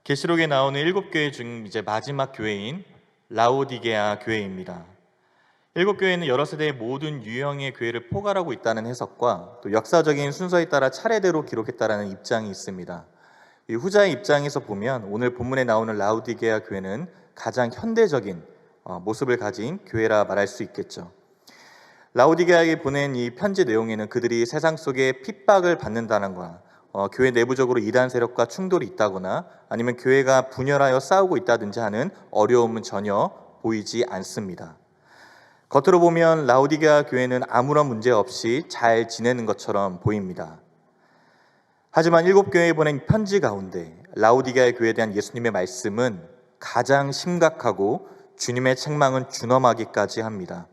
계시록에 나오는 7교회 중 이제 마지막 교회인 라오디게아 교회입니다. 7교회는 여러 세대의 모든 유형의 교회를 포괄하고 있다는 해석과 또 역사적인 순서에 따라 차례대로 기록했다는 입장이 있습니다. 이 후자의 입장에서 보면 오늘 본문에 나오는 라오디게아 교회는 가장 현대적인 모습을 가진 교회라 말할 수 있겠죠. 라오디게아에 보낸 이 편지 내용에는 그들이 세상 속에 핍박을 받는다는 거나 교회 내부적으로 이단 세력과 충돌이 있다거나 아니면 교회가 분열하여 싸우고 있다든지 하는 어려움은 전혀 보이지 않습니다. 겉으로 보면 라오디게아 교회는 아무런 문제 없이 잘 지내는 것처럼 보입니다. 하지만 7교회에 보낸 편지 가운데 라오디게아 교회에 대한 예수님의 말씀은 가장 심각하고 주님의 책망은 준엄하기까지 합니다.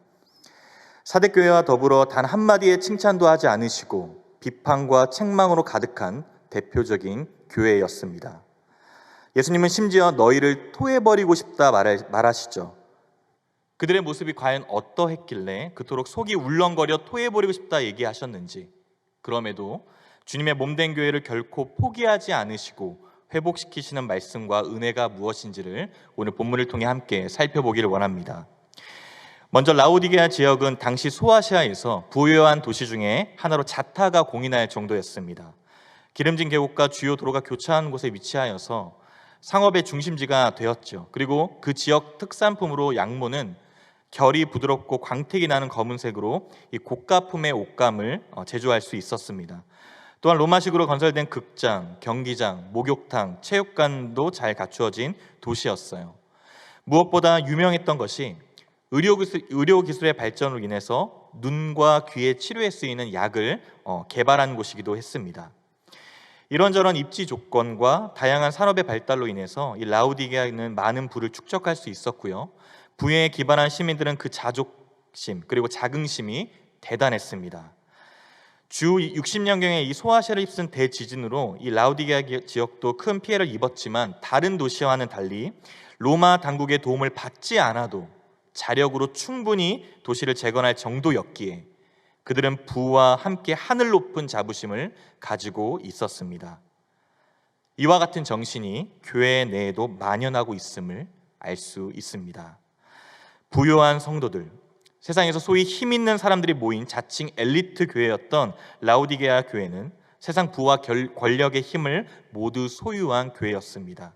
사대교회와 더불어 단 한마디의 칭찬도 하지 않으시고 비판과 책망으로 가득한 대표적인 교회였습니다. 예수님은 심지어 너희를 토해버리고 싶다 말하시죠. 그들의 모습이 과연 어떠했길래 그토록 속이 울렁거려 토해버리고 싶다 얘기하셨는지, 그럼에도 주님의 몸된 교회를 결코 포기하지 않으시고 회복시키시는 말씀과 은혜가 무엇인지를 오늘 본문을 통해 함께 살펴보기를 원합니다. 먼저 라오디게아 지역은 당시 소아시아에서 부유한 도시 중에 하나로 자타가 공인할 정도였습니다. 기름진 계곡과 주요 도로가 교차하는 곳에 위치하여서 상업의 중심지가 되었죠. 그리고 그 지역 특산품으로 양모는 결이 부드럽고 광택이 나는 검은색으로 이 고가품의 옷감을 제조할 수 있었습니다. 또한 로마식으로 건설된 극장, 경기장, 목욕탕, 체육관도 잘 갖추어진 도시였어요. 무엇보다 유명했던 것이 의료기술의 발전으로 인해서 눈과 귀의 치료에 쓰이는 약을 개발한 곳이기도 했습니다. 이런저런 입지 조건과 다양한 산업의 발달로 인해서 이 라오디게아는 많은 부를 축적할 수 있었고요. 부에 기반한 시민들은 그 자족심 그리고 자긍심이 대단했습니다. 주 60년경에 이 소아시아를 휩쓴 대지진으로 이 라오디게아 지역도 큰 피해를 입었지만 다른 도시와는 달리 로마 당국의 도움을 받지 않아도 자력으로 충분히 도시를 재건할 정도였기에 그들은 부와 함께 하늘 높은 자부심을 가지고 있었습니다. 이와 같은 정신이 교회 내에도 만연하고 있음을 알 수 있습니다. 부유한 성도들, 세상에서 소위 힘 있는 사람들이 모인 자칭 엘리트 교회였던 라오디게아 교회는 세상 부와 권력의 힘을 모두 소유한 교회였습니다.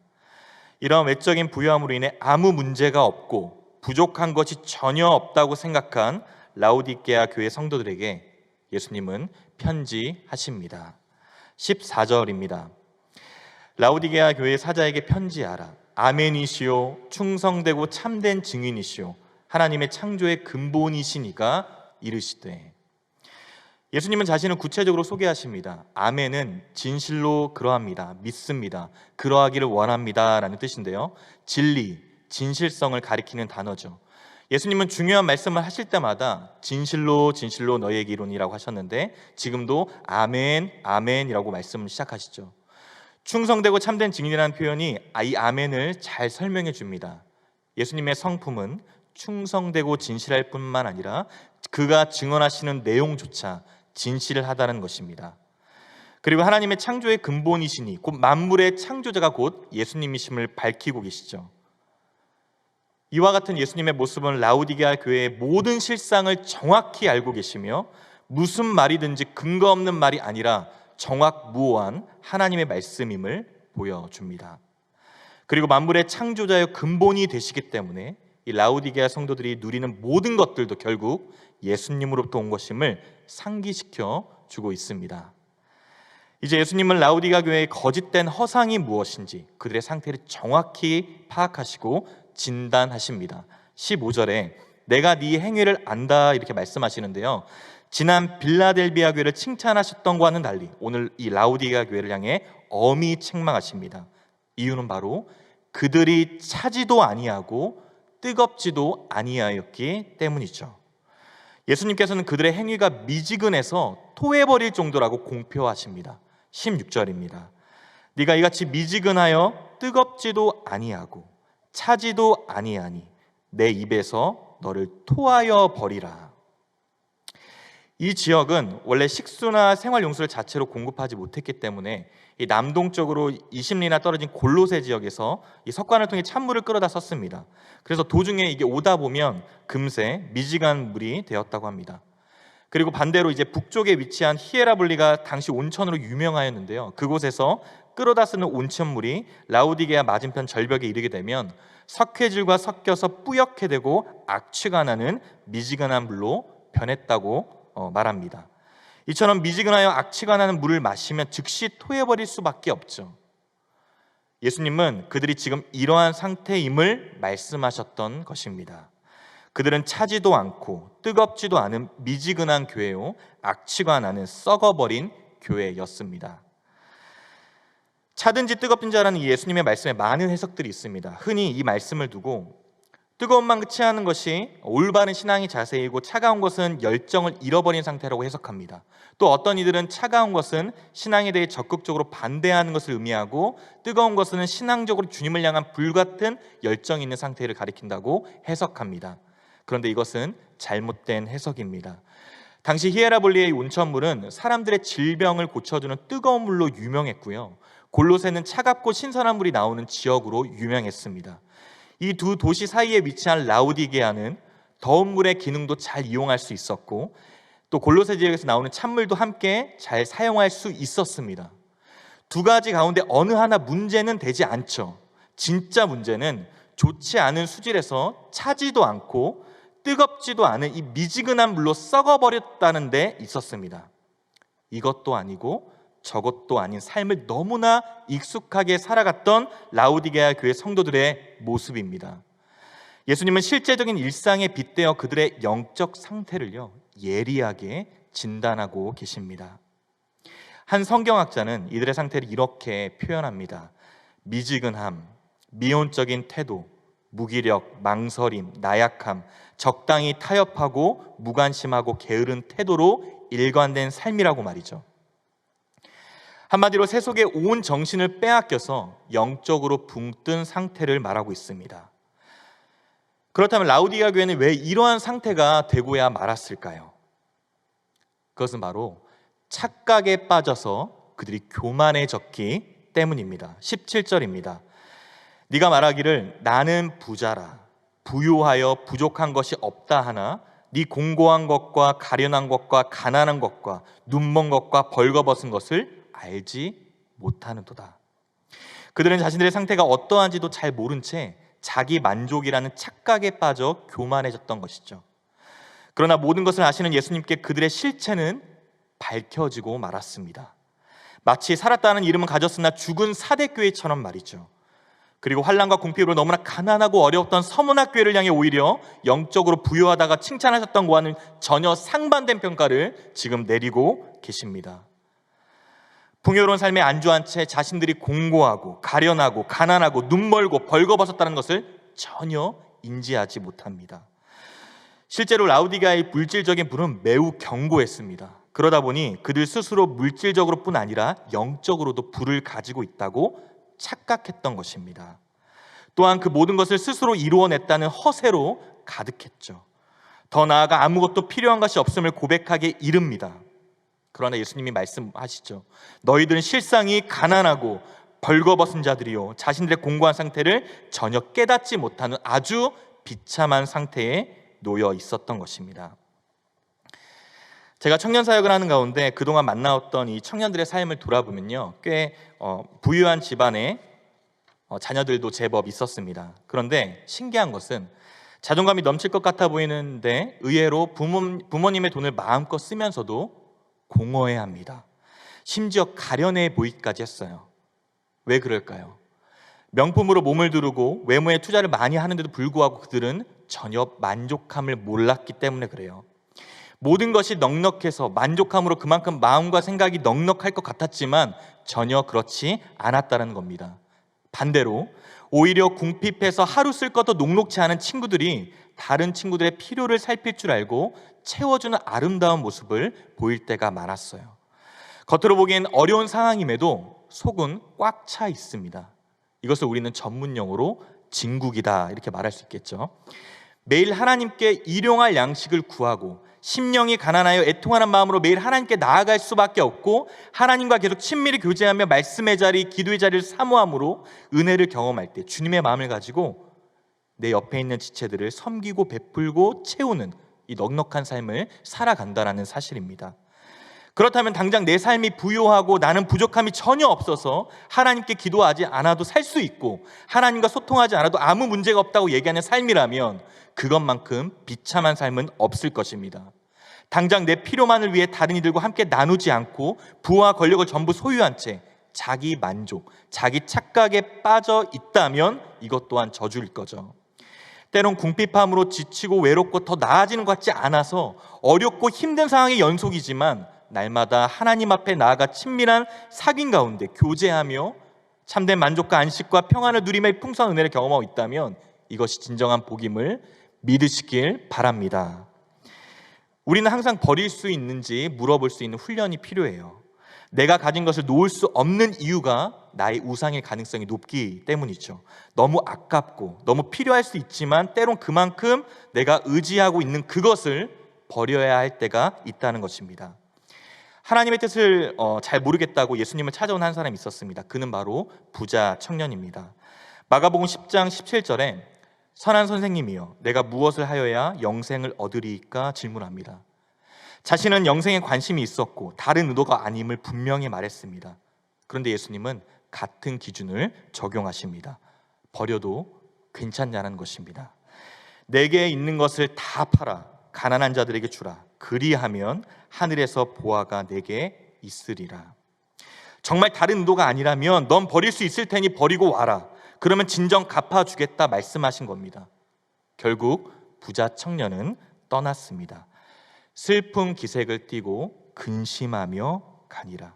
이런 외적인 부유함으로 인해 아무 문제가 없고 부족한 것이 전혀 없다고 생각한 라오디게아 교회 성도들에게 예수님은 편지하십니다. 14절입니다. 라오디게아 교회 사자에게 편지하라. 아멘이시오, 충성되고 참된 증인이시오, 하나님의 창조의 근본이시니가 이르시되. 예수님은 자신을 구체적으로 소개하십니다. 아멘은 진실로 그러합니다, 믿습니다, 그러하기를 원합니다 라는 뜻인데요, 진리, 진실성을 가리키는 단어죠. 예수님은 중요한 말씀을 하실 때마다 진실로 진실로 너희에게 이르노니라고 하셨는데 지금도 아멘 아멘이라고 말씀을 시작하시죠. 충성되고 참된 증인이라는 표현이 이 아멘을 잘 설명해 줍니다. 예수님의 성품은 충성되고 진실할 뿐만 아니라 그가 증언하시는 내용조차 진실하다는 것입니다. 그리고 하나님의 창조의 근본이시니 곧 만물의 창조자가 곧 예수님이심을 밝히고 계시죠. 이와 같은 예수님의 모습은 라오디게아 교회의 모든 실상을 정확히 알고 계시며 무슨 말이든지 근거 없는 말이 아니라 정확무오한 하나님의 말씀임을 보여줍니다. 그리고 만물의 창조자의 근본이 되시기 때문에 이 라오디게아 성도들이 누리는 모든 것들도 결국 예수님으로부터 온 것임을 상기시켜 주고 있습니다. 이제 예수님은 라오디게아 교회의 거짓된 허상이 무엇인지 그들의 상태를 정확히 파악하시고 진단하십니다. 15절에 내가 네 행위를 안다 이렇게 말씀하시는데요, 지난 빌라델비아 교회를 칭찬하셨던 것과는 달리 오늘 이 라오디게아 교회를 향해 엄히 책망하십니다. 이유는 바로 그들이 차지도 아니하고 뜨겁지도 아니하였기 때문이죠. 예수님께서는 그들의 행위가 미지근해서 토해버릴 정도라고 공표하십니다. 16절입니다. 네가 이같이 미지근하여 뜨겁지도 아니하고 차지도 아니하니 내 입에서 너를 토하여 버리라. 이 지역은 원래 식수나 생활용수를 자체로 공급하지 못했기 때문에 이 남동쪽으로 20리나 떨어진 골로새 지역에서 이 석관을 통해 찬물을 끌어다 썼습니다. 그래서 도중에 이게 오다 보면 금세 미지간 물이 되었다고 합니다. 그리고 반대로 이제 북쪽에 위치한 히에라볼리가 당시 온천으로 유명하였는데요. 그곳에서 끌어다 쓰는 온천물이 라우디게아 맞은편 절벽에 이르게 되면 석회질과 섞여서 뿌옇게 되고 악취가 나는 미지근한 물로 변했다고 말합니다. 이처럼 미지근하여 악취가 나는 물을 마시면 즉시 토해버릴 수밖에 없죠. 예수님은 그들이 지금 이러한 상태임을 말씀하셨던 것입니다. 그들은 차지도 않고 뜨겁지도 않은 미지근한 교회요, 악취가 나는 썩어버린 교회였습니다. 차든지 뜨겁든지 하라는 이 예수님의 말씀에 많은 해석들이 있습니다. 흔히 이 말씀을 두고 뜨거움만 취하는 것이 올바른 신앙의 자세이고 차가운 것은 열정을 잃어버린 상태라고 해석합니다. 또 어떤 이들은 차가운 것은 신앙에 대해 적극적으로 반대하는 것을 의미하고 뜨거운 것은 신앙적으로 주님을 향한 불같은 열정이 있는 상태를 가리킨다고 해석합니다. 그런데 이것은 잘못된 해석입니다. 당시 히에라볼리의 온천물은 사람들의 질병을 고쳐주는 뜨거운 물로 유명했고요. 골로새는 차갑고 신선한 물이 나오는 지역으로 유명했습니다. 이 두 도시 사이에 위치한 라우디게아는 더운 물의 기능도 잘 이용할 수 있었고 또 골로새 지역에서 나오는 찬물도 함께 잘 사용할 수 있었습니다. 두 가지 가운데 어느 하나 문제는 되지 않죠. 진짜 문제는 좋지 않은 수질에서 차지도 않고 뜨겁지도 않은 이 미지근한 물로 썩어버렸다는 데 있었습니다. 이것도 아니고 저것도 아닌 삶을 너무나 익숙하게 살아갔던 라우디게아 교회 성도들의 모습입니다. 예수님은 실제적인 일상에 빗대어 그들의 영적 상태를요, 예리하게 진단하고 계십니다. 한 성경학자는 이들의 상태를 이렇게 표현합니다. 미지근함, 미온적인 태도, 무기력, 망설임, 나약함, 적당히 타협하고 무관심하고 게으른 태도로 일관된 삶이라고 말이죠. 한마디로 세속의 온 정신을 빼앗겨서 영적으로 붕뜬 상태를 말하고 있습니다. 그렇다면 라우디게아 교회는 왜 이러한 상태가 되고야 말았을까요? 그것은 바로 착각에 빠져서 그들이 교만해졌기 때문입니다. 17절입니다. 네가 말하기를 나는 부자라 부유하여 부족한 것이 없다 하나 네 공고한 것과 가련한 것과 가난한 것과 눈먼 것과 벌거벗은 것을 알지 못하는도다. 그들은 자신들의 상태가 어떠한지도 잘 모른 채 자기 만족이라는 착각에 빠져 교만해졌던 것이죠. 그러나 모든 것을 아시는 예수님께 그들의 실체는 밝혀지고 말았습니다. 마치 살았다는 이름은 가졌으나 죽은 사대교회처럼 말이죠. 그리고 환난과 궁핍으로 너무나 가난하고 어려웠던 서문학교회를 향해 오히려 영적으로 부유하다가 칭찬하셨던 것과는 전혀 상반된 평가를 지금 내리고 계십니다. 풍요로운 삶에 안주한 채 자신들이 공고하고 가련하고 가난하고 눈멀고 벌거벗었다는 것을 전혀 인지하지 못합니다. 실제로 라우디게아의 물질적인 불은 매우 견고했습니다. 그러다 보니 그들 스스로 물질적으로 뿐 아니라 영적으로도 불을 가지고 있다고 착각했던 것입니다. 또한 그 모든 것을 스스로 이루어냈다는 허세로 가득했죠. 더 나아가 아무것도 필요한 것이 없음을 고백하게 이릅니다. 그러나 예수님이 말씀하시죠. 너희들은 실상이 가난하고 벌거벗은 자들이요 자신들의 공고한 상태를 전혀 깨닫지 못하는 아주 비참한 상태에 놓여 있었던 것입니다. 제가 청년 사역을 하는 가운데 그동안 만나왔던 이 청년들의 삶을 돌아보면요, 꽤 부유한 집안의 자녀들도 제법 있었습니다. 그런데 신기한 것은 자존감이 넘칠 것 같아 보이는데 의외로 부모님의 돈을 마음껏 쓰면서도 공허해합니다. 심지어 가련해 보이기까지 했어요. 왜 그럴까요? 명품으로 몸을 두르고 외모에 투자를 많이 하는데도 불구하고 그들은 전혀 만족함을 몰랐기 때문에 그래요. 모든 것이 넉넉해서 만족함으로 그만큼 마음과 생각이 넉넉할 것 같았지만 전혀 그렇지 않았다는 겁니다. 반대로 오히려 궁핍해서 하루 쓸 것도 녹록치 않은 친구들이 다른 친구들의 필요를 살필 줄 알고 채워주는 아름다운 모습을 보일 때가 많았어요. 겉으로 보기엔 어려운 상황임에도 속은 꽉 차 있습니다. 이것을 우리는 전문 용어로 진국이다 이렇게 말할 수 있겠죠. 매일 하나님께 일용할 양식을 구하고 심령이 가난하여 애통하는 마음으로 매일 하나님께 나아갈 수밖에 없고 하나님과 계속 친밀히 교제하며 말씀의 자리, 기도의 자리를 사모함으로 은혜를 경험할 때 주님의 마음을 가지고 내 옆에 있는 지체들을 섬기고 베풀고 채우는 이 넉넉한 삶을 살아간다는 사실입니다. 그렇다면 당장 내 삶이 부요하고 나는 부족함이 전혀 없어서 하나님께 기도하지 않아도 살 수 있고 하나님과 소통하지 않아도 아무 문제가 없다고 얘기하는 삶이라면 그것만큼 비참한 삶은 없을 것입니다. 당장 내 필요만을 위해 다른 이들과 함께 나누지 않고 부와 권력을 전부 소유한 채 자기 만족, 자기 착각에 빠져 있다면 이것 또한 저주일 거죠. 때론 궁핍함으로 지치고 외롭고 더 나아지는 것 같지 않아서 어렵고 힘든 상황의 연속이지만 날마다 하나님 앞에 나아가 친밀한 사귐 가운데 교제하며 참된 만족과 안식과 평안을 누리며 풍성한 은혜를 경험하고 있다면 이것이 진정한 복임을 믿으시길 바랍니다. 우리는 항상 버릴 수 있는지 물어볼 수 있는 훈련이 필요해요. 내가 가진 것을 놓을 수 없는 이유가 나의 우상일 가능성이 높기 때문이죠. 너무 아깝고 너무 필요할 수 있지만 때론 그만큼 내가 의지하고 있는 그것을 버려야 할 때가 있다는 것입니다. 하나님의 뜻을 잘 모르겠다고 예수님을 찾아온 한 사람이 있었습니다. 그는 바로 부자 청년입니다. 마가복음 10장 17절에 선한 선생님이여 내가 무엇을 하여야 영생을 얻으리이까 질문합니다. 자신은 영생에 관심이 있었고 다른 의도가 아님을 분명히 말했습니다. 그런데 예수님은 같은 기준을 적용하십니다. 버려도 괜찮냐는 것입니다. 내게 있는 것을 다 팔아 가난한 자들에게 주라. 그리하면 하늘에서 보화가 내게 있으리라. 정말 다른 의도가 아니라면 넌 버릴 수 있을 테니 버리고 와라. 그러면 진정 갚아주겠다 말씀하신 겁니다. 결국 부자 청년은 떠났습니다. 슬픈 기색을 띠고 근심하며 가니라.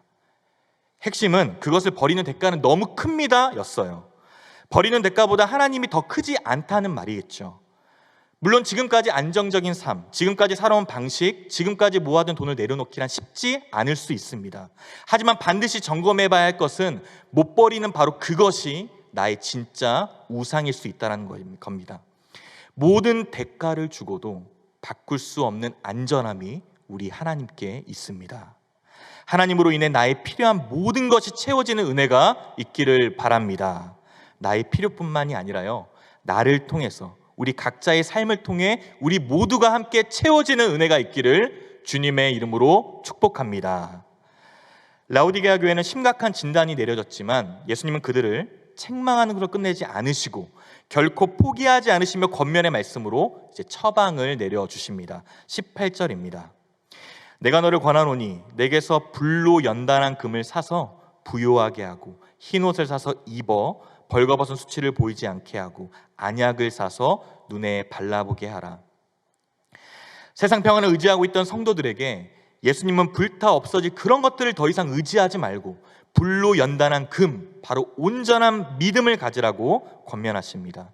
핵심은 그것을 버리는 대가는 너무 큽니다 였어요. 버리는 대가보다 하나님이 더 크지 않다는 말이겠죠. 물론 지금까지 안정적인 삶, 지금까지 살아온 방식, 지금까지 모아둔 돈을 내려놓기란 쉽지 않을 수 있습니다. 하지만 반드시 점검해봐야 할 것은 못 버리는 바로 그것이 나의 진짜 우상일 수 있다는 겁니다. 모든 대가를 주고도 바꿀 수 없는 안전함이 우리 하나님께 있습니다. 하나님으로 인해 나의 필요한 모든 것이 채워지는 은혜가 있기를 바랍니다. 나의 필요뿐만이 아니라요, 나를 통해서 우리 각자의 삶을 통해 우리 모두가 함께 채워지는 은혜가 있기를 주님의 이름으로 축복합니다. 라오디게아 교회는 심각한 진단이 내려졌지만 예수님은 그들을 책망하는 것으로 끝내지 않으시고 결코 포기하지 않으시며 권면의 말씀으로 이제 처방을 내려주십니다. 18절입니다. 내가 너를 권하노니 내게서 불로 연단한 금을 사서 부요하게 하고 흰옷을 사서 입어 벌거벗은 수치를 보이지 않게 하고 안약을 사서 눈에 발라보게 하라. 세상 평안을 의지하고 있던 성도들에게 예수님은 불타 없어질 그런 것들을 더 이상 의지하지 말고 불로 연단한 금, 바로 온전한 믿음을 가지라고 권면하십니다.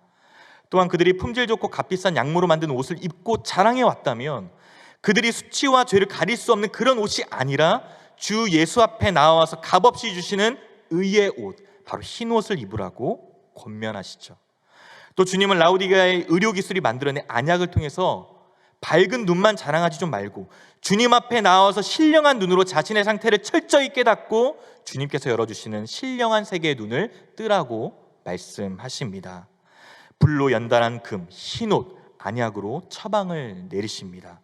또한 그들이 품질 좋고 값비싼 양모로 만든 옷을 입고 자랑해 왔다면 그들이 수치와 죄를 가릴 수 없는 그런 옷이 아니라 주 예수 앞에 나와서 값없이 주시는 의의 옷, 바로 흰 옷을 입으라고 권면하시죠. 또 주님은 라오디게아의 의료기술이 만들어낸 안약을 통해서 밝은 눈만 자랑하지 좀 말고 주님 앞에 나와서 신령한 눈으로 자신의 상태를 철저히 깨닫고 주님께서 열어주시는 신령한 세계의 눈을 뜨라고 말씀하십니다. 불로 연단한 금, 흰옷, 안약으로 처방을 내리십니다.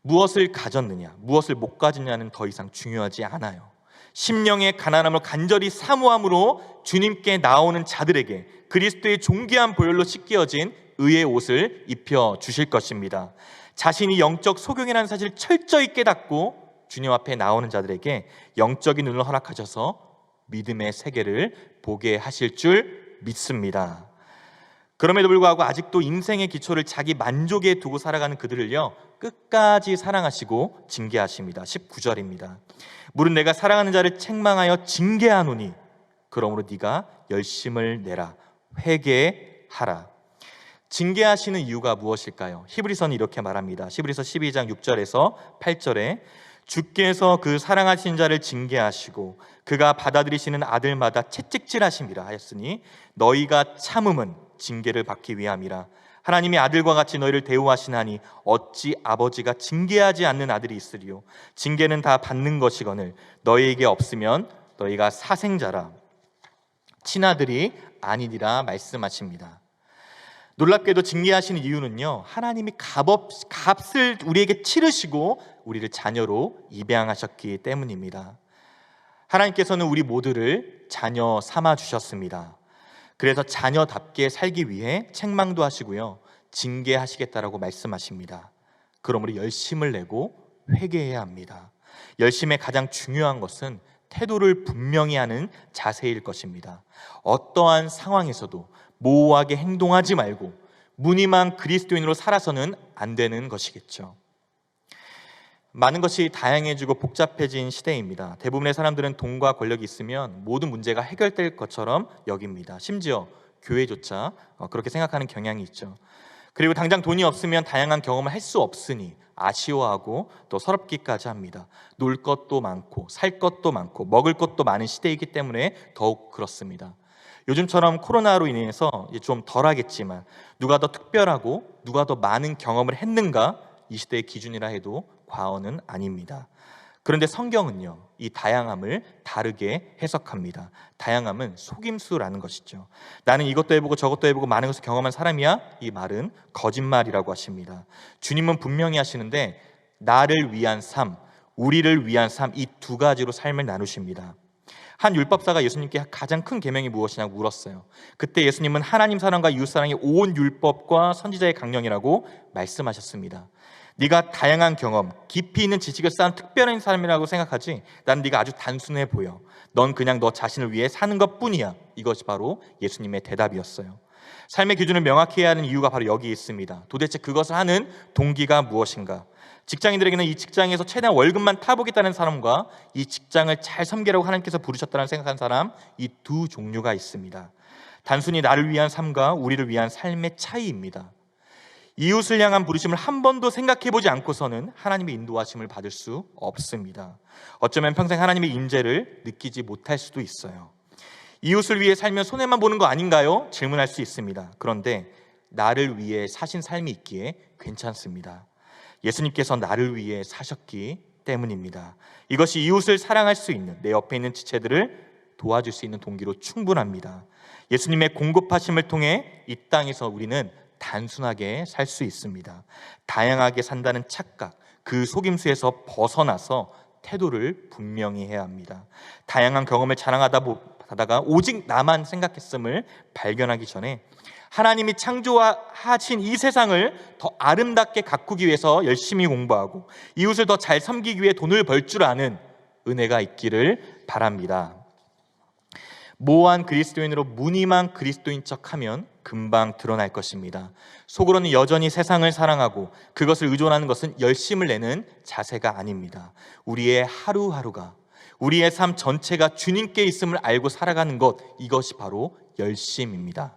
무엇을 가졌느냐, 무엇을 못 가졌냐는 더 이상 중요하지 않아요. 심령의 가난함을 간절히 사모함으로 주님께 나오는 자들에게 그리스도의 존귀한 보혈로 씻겨진 의의 옷을 입혀 주실 것입니다. 자신이 영적 소경이라는 사실을 철저히 깨닫고 주님 앞에 나오는 자들에게 영적인 눈을 허락하셔서 믿음의 세계를 보게 하실 줄 믿습니다. 그럼에도 불구하고 아직도 인생의 기초를 자기 만족에 두고 살아가는 그들을요, 끝까지 사랑하시고 징계하십니다. 19절입니다. 물은 내가 사랑하는 자를 책망하여 징계하노니 그러므로 네가 열심을 내라, 회개하라. 징계하시는 이유가 무엇일까요? 히브리서는 이렇게 말합니다. 히브리서 12장 6절에서 8절에 주께서 그 사랑하신 자를 징계하시고 그가 받아들이시는 아들마다 채찍질하심이라 하였으니 너희가 참음은 징계를 받기 위함이라. 하나님이 아들과 같이 너희를 대우하시나니 어찌 아버지가 징계하지 않는 아들이 있으리요. 징계는 다 받는 것이거늘 너희에게 없으면 너희가 사생자라 친아들이 아니니라 말씀하십니다. 놀랍게도 징계하시는 이유는요, 하나님이 값을 우리에게 치르시고 우리를 자녀로 입양하셨기 때문입니다. 하나님께서는 우리 모두를 자녀 삼아 주셨습니다. 그래서 자녀답게 살기 위해 책망도 하시고요, 징계하시겠다라고 말씀하십니다. 그러므로 열심을 내고 회개해야 합니다. 열심의 가장 중요한 것은 태도를 분명히 하는 자세일 것입니다. 어떠한 상황에서도 모호하게 행동하지 말고 무늬만 그리스도인으로 살아서는 안 되는 것이겠죠. 많은 것이 다양해지고 복잡해진 시대입니다. 대부분의 사람들은 돈과 권력이 있으면 모든 문제가 해결될 것처럼 여깁니다. 심지어 교회조차 그렇게 생각하는 경향이 있죠. 그리고 당장 돈이 없으면 다양한 경험을 할 수 없으니 아쉬워하고 또 서럽기까지 합니다. 놀 것도 많고 살 것도 많고 먹을 것도 많은 시대이기 때문에 더욱 그렇습니다. 요즘처럼 코로나로 인해서 좀 덜하겠지만 누가 더 특별하고 누가 더 많은 경험을 했는가, 이 시대의 기준이라 해도 과언은 아닙니다. 그런데 성경은요, 이 다양함을 다르게 해석합니다. 다양함은 속임수라는 것이죠. 나는 이것도 해보고 저것도 해보고 많은 것을 경험한 사람이야? 이 말은 거짓말이라고 하십니다. 주님은 분명히 하시는데 나를 위한 삶, 우리를 위한 삶, 이 두 가지로 삶을 나누십니다. 한 율법사가 예수님께 가장 큰 계명이 무엇이냐고 물었어요. 그때 예수님은 하나님 사랑과 이웃 사랑이 온 율법과 선지자의 강령이라고 말씀하셨습니다. 네가 다양한 경험, 깊이 있는 지식을 쌓은 특별한 삶이라고 생각하지 난 네가 아주 단순해 보여. 넌 그냥 너 자신을 위해 사는 것뿐이야. 이것이 바로 예수님의 대답이었어요. 삶의 기준을 명확히 해야 하는 이유가 바로 여기 있습니다. 도대체 그것을 하는 동기가 무엇인가? 직장인들에게는 이 직장에서 최대한 월급만 타보겠다는 사람과 이 직장을 잘 섬기라고 하나님께서 부르셨다는 생각한 사람, 이 두 종류가 있습니다. 단순히 나를 위한 삶과 우리를 위한 삶의 차이입니다. 이웃을 향한 부르심을 한 번도 생각해보지 않고서는 하나님의 인도하심을 받을 수 없습니다. 어쩌면 평생 하나님의 인재를 느끼지 못할 수도 있어요. 이웃을 위해 살면 손해만 보는 거 아닌가요? 질문할 수 있습니다. 그런데 나를 위해 사신 삶이 있기에 괜찮습니다. 예수님께서 나를 위해 사셨기 때문입니다. 이것이 이웃을 사랑할 수 있는, 내 옆에 있는 지체들을 도와줄 수 있는 동기로 충분합니다. 예수님의 공급하심을 통해 이 땅에서 우리는 단순하게 살 수 있습니다. 다양하게 산다는 착각, 그 속임수에서 벗어나서 태도를 분명히 해야 합니다. 다양한 경험을 자랑하다가 오직 나만 생각했음을 발견하기 전에 하나님이 창조하신 이 세상을 더 아름답게 가꾸기 위해서 열심히 공부하고 이웃을 더 잘 섬기기 위해 돈을 벌 줄 아는 은혜가 있기를 바랍니다. 모호한 그리스도인으로 무늬만 그리스도인 척하면 금방 드러날 것입니다. 속으로는 여전히 세상을 사랑하고 그것을 의존하는 것은 열심을 내는 자세가 아닙니다. 우리의 하루하루가, 우리의 삶 전체가 주님께 있음을 알고 살아가는 것, 이것이 바로 열심입니다.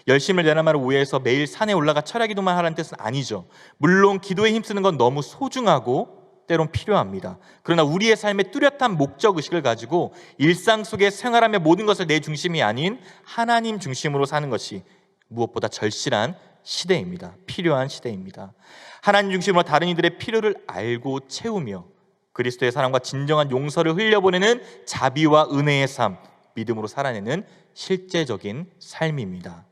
열심을 내란 말을 오해해서 매일 산에 올라가 철야기도만 하라는 뜻은 아니죠. 물론 기도에 힘쓰는 건 너무 소중하고 때론 필요합니다. 그러나 우리의 삶의 뚜렷한 목적의식을 가지고 일상 속에 생활하며 모든 것을 내 중심이 아닌 하나님 중심으로 사는 것이 무엇보다 절실한 시대입니다. 필요한 시대입니다. 하나님 중심으로 다른 이들의 필요를 알고 채우며 그리스도의 사랑과 진정한 용서를 흘려보내는 자비와 은혜의 삶, 믿음으로 살아내는 실제적인 삶입니다.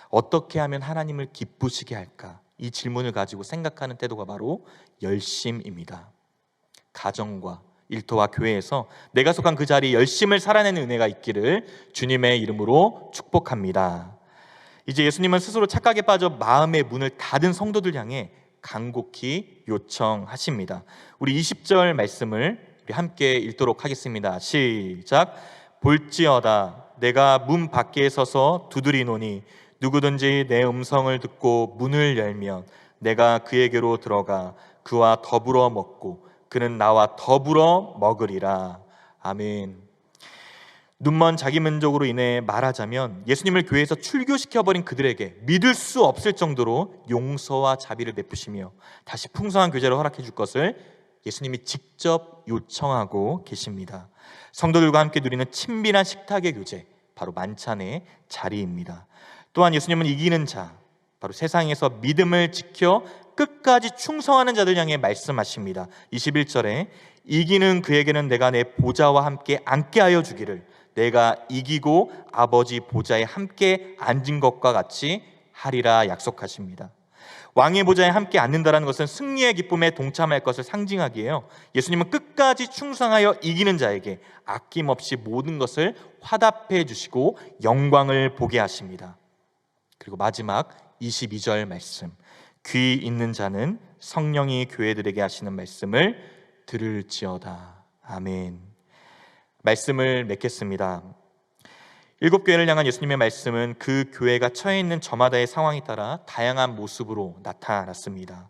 어떻게 하면 하나님을 기쁘시게 할까? 이 질문을 가지고 생각하는 태도가 바로 열심입니다. 가정과 일터와 교회에서 내가 속한 그 자리에 열심을 살아내는 은혜가 있기를 주님의 이름으로 축복합니다. 이제 예수님은 스스로 착각에 빠져 마음의 문을 닫은 성도들 향해 간곡히 요청하십니다. 우리 20절 말씀을 우리 함께 읽도록 하겠습니다. 시작. 볼지어다 내가 문 밖에 서서 두드리노니 누구든지 내 음성을 듣고 문을 열면 내가 그에게로 들어가 그와 더불어 먹고 그는 나와 더불어 먹으리라. 아멘. 눈먼 자기 만족으로 인해 말하자면 예수님을 교회에서 출교시켜버린 그들에게 믿을 수 없을 정도로 용서와 자비를 베푸시며 다시 풍성한 교제를 허락해 줄 것을 예수님이 직접 요청하고 계십니다. 성도들과 함께 누리는 친밀한 식탁의 교제, 바로 만찬의 자리입니다. 또한 예수님은 이기는 자, 바로 세상에서 믿음을 지켜 끝까지 충성하는 자들 향해 말씀하십니다. 21절에 이기는 그에게는 내가 내 보좌와 함께 앉게 하여 주기를, 내가 이기고 아버지 보좌에 함께 앉은 것과 같이 하리라 약속하십니다. 왕의 보좌에 함께 앉는다는 것은 승리의 기쁨에 동참할 것을 상징하기에요, 예수님은 끝까지 충성하여 이기는 자에게 아낌없이 모든 것을 화답해 주시고 영광을 보게 하십니다. 그리고 마지막 22절 말씀, 귀 있는 자는 성령이 교회들에게 하시는 말씀을 들을지어다. 아멘. 말씀을 맺겠습니다. 7교회를 향한 예수님의 말씀은 그 교회가 처해 있는 저마다의 상황에 따라 다양한 모습으로 나타났습니다.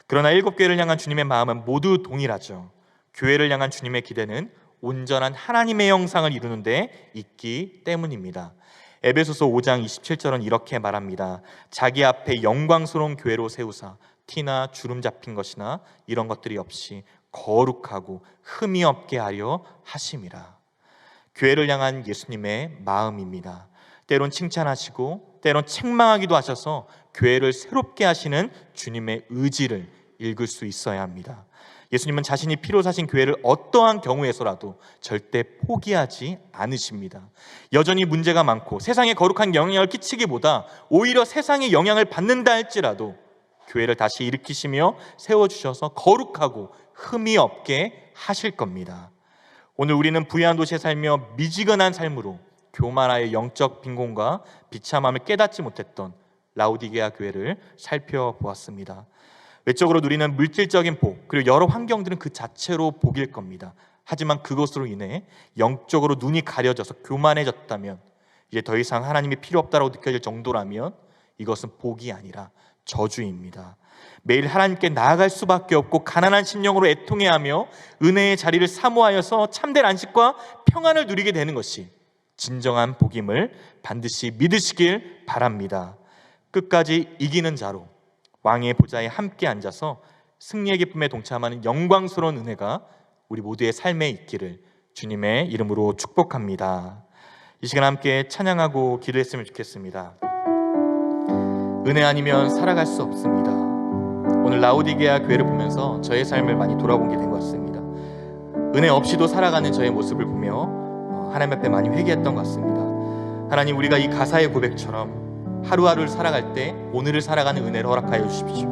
그러나 7교회를 향한 주님의 마음은 모두 동일하죠. 교회를 향한 주님의 기대는 온전한 하나님의 형상을 이루는 데 있기 때문입니다. 에베소서 5장 27절은 이렇게 말합니다. 자기 앞에 영광스러운 교회로 세우사 티나 주름 잡힌 것이나 이런 것들이 없이 거룩하고 흠이 없게 하려 하심이라. 교회를 향한 예수님의 마음입니다. 때론 칭찬하시고 때론 책망하기도 하셔서 교회를 새롭게 하시는 주님의 의지를 읽을 수 있어야 합니다. 예수님은 자신이 피로 사신 교회를 어떠한 경우에서라도 절대 포기하지 않으십니다. 여전히 문제가 많고 세상에 거룩한 영향을 끼치기보다 오히려 세상의 영향을 받는다 할지라도 교회를 다시 일으키시며 세워주셔서 거룩하고 흠이 없게 하실 겁니다. 오늘 우리는 부유한 도시에 살며 미지근한 삶으로 교만하의 영적 빈곤과 비참함을 깨닫지 못했던 라오디게아 교회를 살펴보았습니다. 외적으로 누리는 물질적인 복, 그리고 여러 환경들은 그 자체로 복일 겁니다. 하지만 그것으로 인해 영적으로 눈이 가려져서 교만해졌다면, 이제 더 이상 하나님이 필요 없다고 느껴질 정도라면 이것은 복이 아니라 저주입니다. 매일 하나님께 나아갈 수밖에 없고 가난한 심령으로 애통해야 하며 은혜의 자리를 사모하여서 참된 안식과 평안을 누리게 되는 것이 진정한 복임을 반드시 믿으시길 바랍니다. 끝까지 이기는 자로 왕의 보좌에 함께 앉아서 승리의 기쁨에 동참하는 영광스러운 은혜가 우리 모두의 삶에 있기를 주님의 이름으로 축복합니다. 이 시간 함께 찬양하고 기도했으면 좋겠습니다. 은혜 아니면 살아갈 수 없습니다. 오늘 라오디게아 교회를 보면서 저의 삶을 많이 돌아보게 된 것 같습니다. 은혜 없이도 살아가는 저의 모습을 보며 하나님 앞에 많이 회개했던 것 같습니다. 하나님, 우리가 이 가사의 고백처럼 하루하루를 살아갈 때 오늘을 살아가는 은혜를 허락하여 주십시오.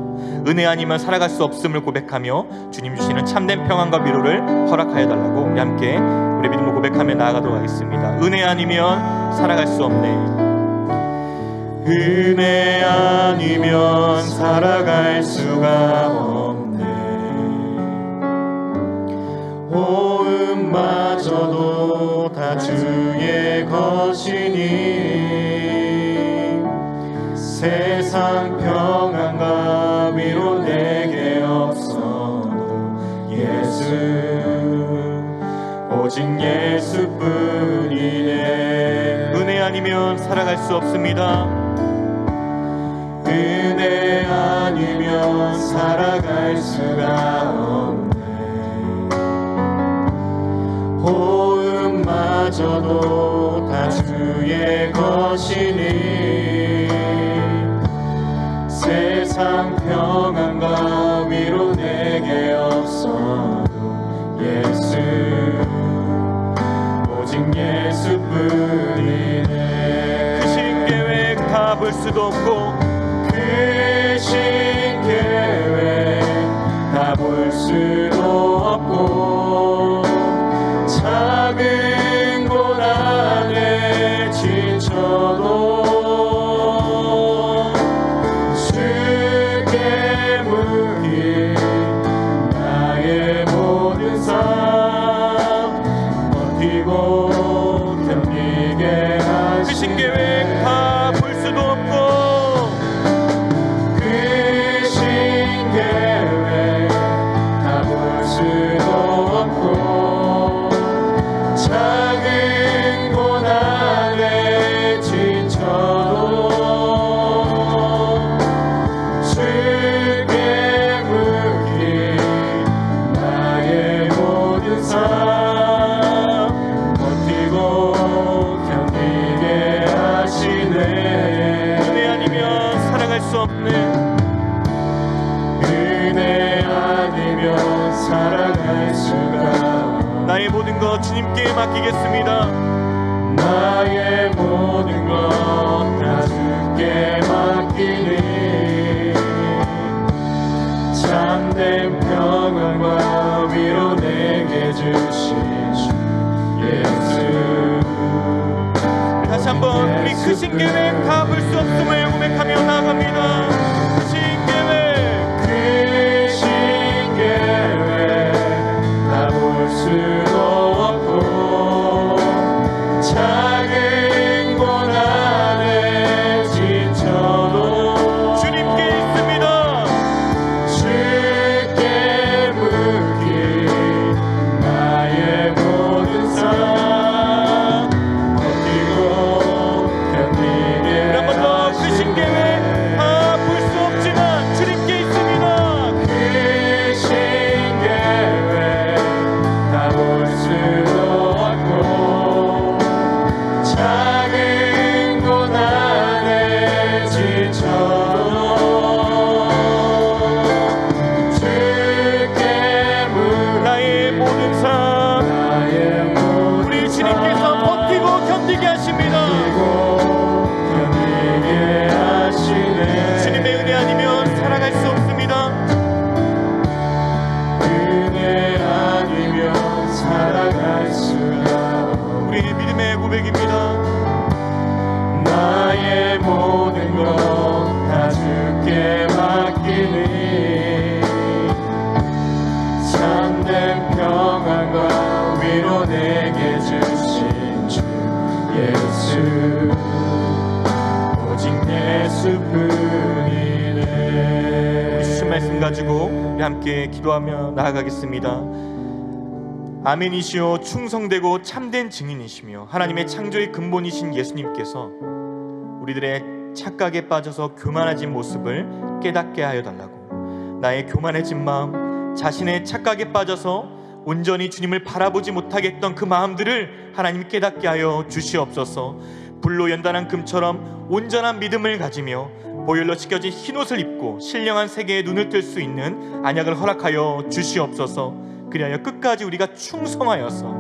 은혜 아니면 살아갈 수 없음을 고백하며 주님 주시는 참된 평안과 위로를 허락하여 달라고 우리 함께 우리 믿음으로 고백하며 나아가도록 하겠습니다. 은혜 아니면 살아갈 수 없네. 은혜 아니면 살아갈 수가 없네. 호흡마저도 다 주의 것이니 세상 평안과 위로 내게 없어도 예수, 오직 예수뿐이네. 은혜 아니면 살아갈 수 없습니다. 은혜 아니면 살아갈 수가 없네. 호흡마저도 다 주의 것이니 세상 평안과 위로 내게 없어도 예수, 오직 예수뿐이네. 그 신계획 다 볼 수도 없고 그 신계획 다 볼 수도 없고 작은 고난에 지쳐도 주께 묻기 나의 모든 삶 버티고 견디게 하시네. 그 신계획 다 볼 수도 없고 그 신계획 다 볼 수도 없고 작은 고난에 지쳐도 주께 묻기 나의 모든 삶 버티고 견디게 하시네. 맡기겠습니다. 나의 모든 것 다 주께 맡기니 참된 평안과 위로 내게 주신 주 예수. 다시 한번 우리 크신 계획 다 볼 수 없음을 고백하며 나아갑니다. 크신 계획, 크신 계획 다 볼 수도 없고 작은 고난에 지쳐도 주님께 있습니다. 주께 묻기 나의 모든 삶 버티고 견디게 한 번 더 크신 계획 다 볼 수 없지만 주님께 있습니다. 크신 계획 다 볼 수도 없고 작은 고난에 지쳐도 주께 나의 모든 삶 나의 모든 우리 주님께서 버티고 견디게 하십니다. 버티고 견디게 하시네. 주님의 은혜 아니면 살아갈 수 없습니다. 은혜 아니면 살아갈 수가 없네. 우리의 믿음의 고백입니다. 나의 모든 것 다 주께 맡기니 참된 평안과 위로 내게 주신 주 예수 오직 예수뿐이네. 주신 말씀 가지고 우리 함께 기도하며 나아가겠습니다. 아멘이시오 충성되고 참된 증인이시며 하나님의 창조의 근본이신 예수님께서 우리들의 착각에 빠져서 교만해진 모습을 깨닫게 하여 달라고, 나의 교만해진 마음, 자신의 착각에 빠져서 온전히 주님을 바라보지 못하게 했던 그 마음들을 하나님 깨닫게 하여 주시옵소서. 불로 연단한 금처럼 온전한 믿음을 가지며 보혈로 씻겨진 흰옷을 입고 신령한 세계에 눈을 뜰 수 있는 안약을 허락하여 주시옵소서. 그리하여 끝까지 우리가 충성하여서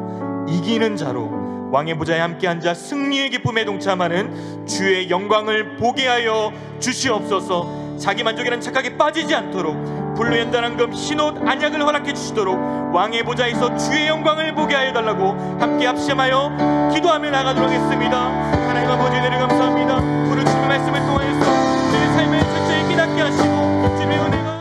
이기는 자로 왕의 보좌에 함께 앉아 승리의 기쁨에 동참하는 주의 영광을 보게 하여 주시옵소서. 자기 만족이라는 착각에 빠지지 않도록 불로 연단한 금 흰옷 안약을 허락해 주시도록 왕의 보좌에서 주의 영광을 보게 하여 달라고 함께 합심하여 기도하며 나가도록 하겠습니다. 하나님 아버지 은혜를 감사합니다. 오늘 주님의 말씀을 통하여서 우리의 삶을 철저히 깨닫게 하시고 주님의 은혜가